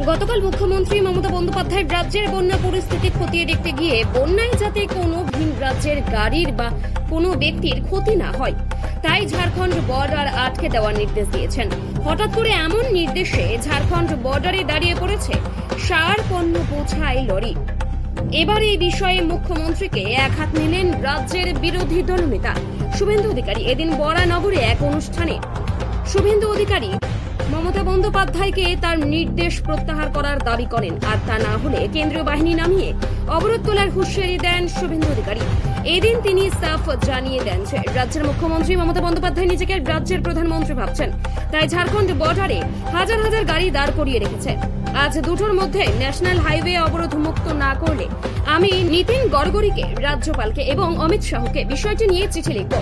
গতকাল মুখ্যমন্ত্রী মমতা বন্দ্যোপাধ্যায় রাজ্যের বন্যা পরিস্থিতি খতিয়ে দেখতে গিয়ে বন্যায় যাতে কোনো ভিন রাজ্যের গাড়ির বা কোনো ব্যক্তির ক্ষতি না হয় তাই ঝাড়খণ্ড বর্ডার আটকে দেওয়ার নির্দেশ দিয়েছেন। হঠাৎ করে এমন নির্দেশে ঝাড়খণ্ড বর্ডারে দাঁড়িয়ে পড়েছে সার পণ্য বোঝাই লরি। এবার এই বিষয়ে মুখ্যমন্ত্রীকে একহাত নিলেন রাজ্যের বিরোধী দলনেতা শুভেন্দু অধিকারী। এদিন বরানগরে এক অনুষ্ঠানে শুভেন্দু অধিকারী মমতা বন্দ্যোপাধ্যায়কে তার নির্দেশ প্রত্যাহার করার দাবি করেন, আর তা না হলে কেন্দ্রীয় বাহিনী নামিয়ে অবরোধ তোলার হুঁশিয়ারি দেন শুভেন্দু অধিকারী। এদিন তিনি সাফ জানিয়ে দেন যে রাজ্যের মুখ্যমন্ত্রী মমতা বন্দ্যোপাধ্যায় নিজেকে রাজ্যের প্রধানমন্ত্রী ভাবছেন, তাই ঝাড়খণ্ড বর্ডারে হাজার হাজার গাড়ি দাঁড় করিয়ে রেখেছে। আজ দুটোর মধ্যে ন্যাশনাল হাইওয়ে অবরোধ মুক্ত না করলে আমি নীতিন গডকরিকে, রাজ্যপালকে এবং অমিত শাহকে বিষয়টি নিয়ে চিঠি লিখব,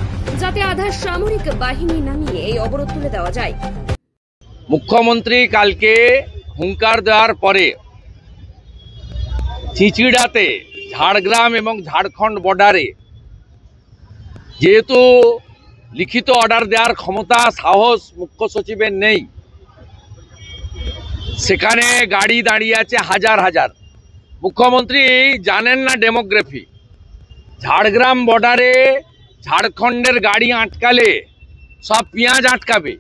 যাতে আধা সামরিক বাহিনী নামিয়ে এই অবরোধ তুলে দেওয়া যায়। মুখ্যমন্ত্রী কালকে হুঙ্কার দেওয়ার পরে চিচিড়াতে ঝাড়গ্রাম এবং ঝাড়খণ্ড বর্ডারে যেহেতু লিখিত অর্ডার দেওয়ার ক্ষমতা সাহস মুখ্য সচিবের নেই, সেখানে গাড়ি দাঁড়িয়ে আছে হাজার হাজার। মুখ্যমন্ত্রী জানেন না ডেমোগ্রাফি। ঝাড়গ্রাম বর্ডারে ঝাড়খণ্ডের গাড়ি আটকালে সব পেঁয়াজ আটকাবে।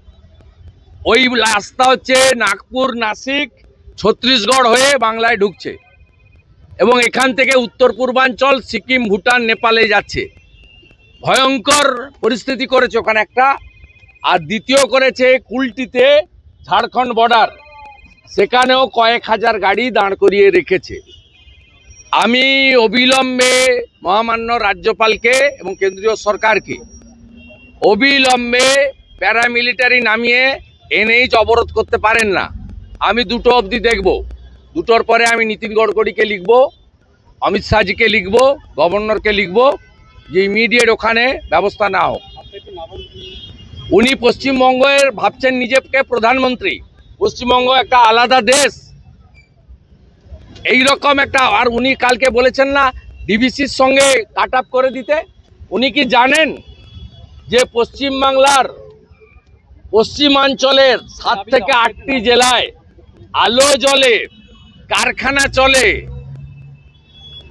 ওই রাস্তা হচ্ছে নাগপুর, নাসিক, ছত্তিশগড় হয়ে বাংলায় ঢুকছে এবং এখান থেকে উত্তর পূর্বাঞ্চল, সিকিম, ভুটান, নেপালে যাচ্ছে। ভয়ঙ্কর পরিস্থিতি করেছে ওখানে একটা। আর দ্বিতীয় করেছে কুলটিতে ঝাড়খণ্ড বর্ডার, সেখানেও কয়েক হাজার গাড়ি দাঁড় করিয়ে রেখেছে। আমি অবিলম্বে মহামান্য রাজ্যপালকে এবং কেন্দ্রীয় সরকারকে অবিলম্বে প্যারামিলিটারি নামিয়ে এনএইচ অবরোধ করতে পারেন না। আমি দুটো অবধি দেখব, দুটোর পরে আমি নীতিন গডকরিকে লিখব, অমিত শাহজিকে লিখব, গভর্নরকে লিখব যে ইমিডিয়েট ওখানে ব্যবস্থা না হোক। উনি পশ্চিমবঙ্গের ভাবছেন নিজেকে প্রধানমন্ত্রী। পশ্চিমবঙ্গ একটা আলাদা দেশ, এইরকম একটা। আর উনি কালকে বলেছেন না ডিবিসির সঙ্গে কাট আপ করে দিতে। উনি কি জানেন যে পশ্চিমবাংলার পশ্চিমাঞ্চলের 7 থেকে 8টি জেলায় আলো জ্বলে, কারখানা চলে,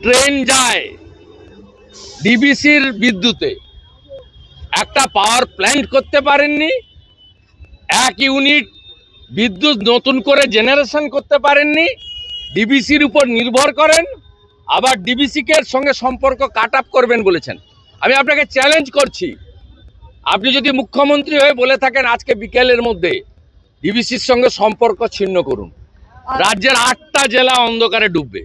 ট্রেন যায় ডিবিসির বিদ্যুতে? একটা পাওয়ার প্ল্যান্ট করতে পারেননি, এক ইউনিট বিদ্যুৎ নতুন করে জেনারেশন করতে পারেননি, ডিবিসির উপর নির্ভর করেন, আবার ডিবিসিকে সঙ্গে সম্পর্ক কাট আপ করবেন বলেছেন। আমি আপনাকে চ্যালেঞ্জ করছি, আপনি যদি মুখ্যমন্ত্রী হয়ে বলে থাকেন আজকে বিকেলের মধ্যে ডিবিসির সঙ্গে সম্পর্ক ছিন্ন করুন, রাজ্যের 8টা জেলা অন্ধকারে ডুববে।